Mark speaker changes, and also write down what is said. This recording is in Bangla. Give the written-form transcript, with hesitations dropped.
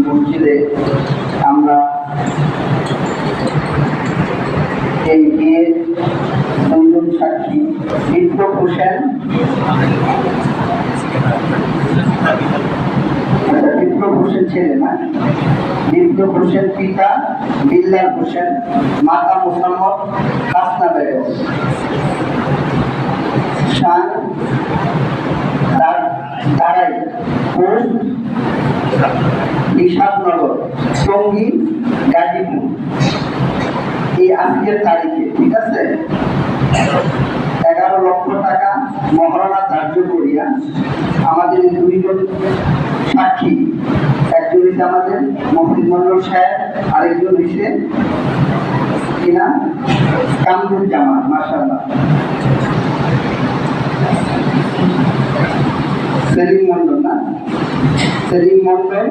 Speaker 1: মসজিদে আমরা এই বিয়ের দুজন সাক্ষী বিপ্লব হোসেন বিপ্লব হোসেন ছেলে না, বিপ্লব হোসেন পিতা বিল্লাল হোসেন, মাতা মোসাম্মদ হাসনা বেগম, শান তারাই পোস্ট নিশাদনগর টঙ্গী গাজীপুর। এই আজকের তারিখে ঠিক আছে 11 লক্ষ টাকা মহারণা ধার্য করিয়া আমাদের দুইজন সাক্ষী, একজন হচ্ছে আমাদের মফিজ মন্ডল সাহেব, আরেকজন হচ্ছে কিনা কামরুজ্জামান, মাশাআল্লাহ সেলিম মন্ডল না, সেলিম মন্ডল